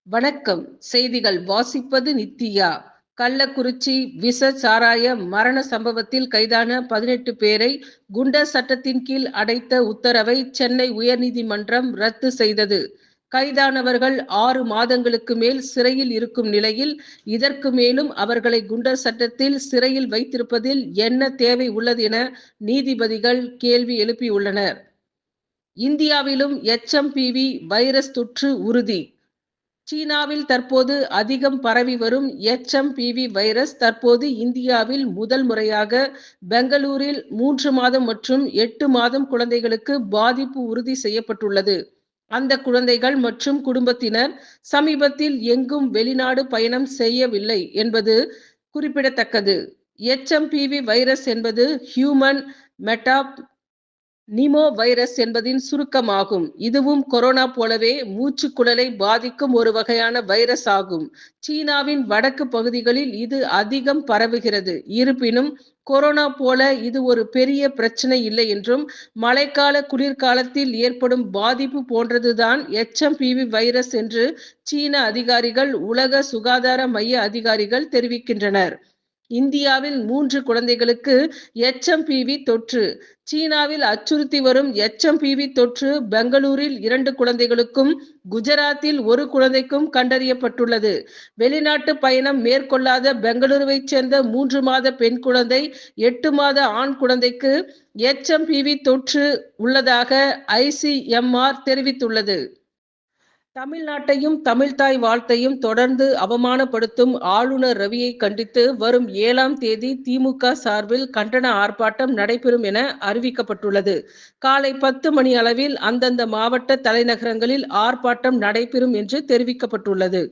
வணக்கம். செய்திகள் வாசிப்பது நித்யா. கள்ளக்குறிச்சி விஷ சாராய மரண சம்பவத்தில் கைதான 18 பேரை குண்டர் சட்டத்தின் கீழ் அடைத்த உத்தரவை சென்னை உயர்நீதிமன்றம் ரத்து செய்தது. கைதானவர்கள் 6 மாதங்களுக்கு மேல் சிறையில் இருக்கும் நிலையில், இதற்கு மேலும் அவர்களை குண்டர் சட்டத்தில் சிறையில் வைத்திருப்பதில் என்ன தேவை உள்ளது என நீதிபதிகள் கேள்வி எழுப்பியுள்ளனர். இந்தியாவிலும் எச்எம்பிவி வைரஸ் தொற்று உறுதி. சீனாவில் தற்போது அதிகம் பரவி வரும் எச்எம்பிவி வைரஸ் தற்போது இந்தியாவில் முதல் முறையாக பெங்களூரில் 3 மாதம் மற்றும் 8 மாதம் குழந்தைகளுக்கு பாதிப்பு உறுதி செய்யப்பட்டுள்ளது. அந்த குழந்தைகள் மற்றும் குடும்பத்தினர் சமீபத்தில் எங்கும் வெளிநாடு பயணம் செய்யவில்லை என்பது குறிப்பிடத்தக்கது. எச்எம்பிவி வைரஸ் என்பது ஹியூமன் மெட்டாப் நிமோ வைரஸ் என்பதின் சுருக்கமாகும். இதுவும் கொரோனா போலவே மூச்சுக்குழலை பாதிக்கும் ஒரு வகையான வைரஸ் ஆகும். சீனாவின் வடக்கு பகுதிகளில் இது அதிகம் பரவுகிறது. இருப்பினும் கொரோனா போல இது ஒரு பெரிய பிரச்சனை இல்லை என்றும், மழைக்கால குளிர்காலத்தில் ஏற்படும் பாதிப்பு போன்றதுதான் எச்எம்பிவி வைரஸ் என்று சீன அதிகாரிகள், உலக சுகாதார மைய அதிகாரிகள் தெரிவிக்கின்றனர். இந்தியாவில் 3 குழந்தைகளுக்கு எச்எம்பிவி தொற்று. சீனாவில் அச்சுறுத்தி வரும் எச்எம்பிவி தொற்று பெங்களூரில் 2 குழந்தைகளுக்கும், குஜராத்தில் 1 குழந்தைக்கும் கண்டறியப்பட்டுள்ளது. வெளிநாட்டு பயணம் மேற்கொள்ளாத பெங்களூருவைச் சேர்ந்த 3 மாத பெண் குழந்தை, 8 மாத ஆண் குழந்தைக்கு எச்எம்பிவி தொற்று உள்ளதாக ஐசிஎம்ஆர் தெரிவித்துள்ளது. தமிழ்நாட்டையும் தமிழ்த்தாய் வாழ்த்தையும் தொடர்ந்து அவமானப்படுத்தும் ஆளுநர் ரவியை கண்டித்து வரும் 7ஆம் தேதி திமுக சார்பில் கண்டன ஆர்ப்பாட்டம் நடைபெறும் என அறிவிக்கப்பட்டுள்ளது. காலை 10 மணி அளவில் அந்தந்த மாவட்ட தலைநகரங்களில் ஆர்ப்பாட்டம் நடைபெறும் என்று தெரிவிக்கப்பட்டுள்ளது.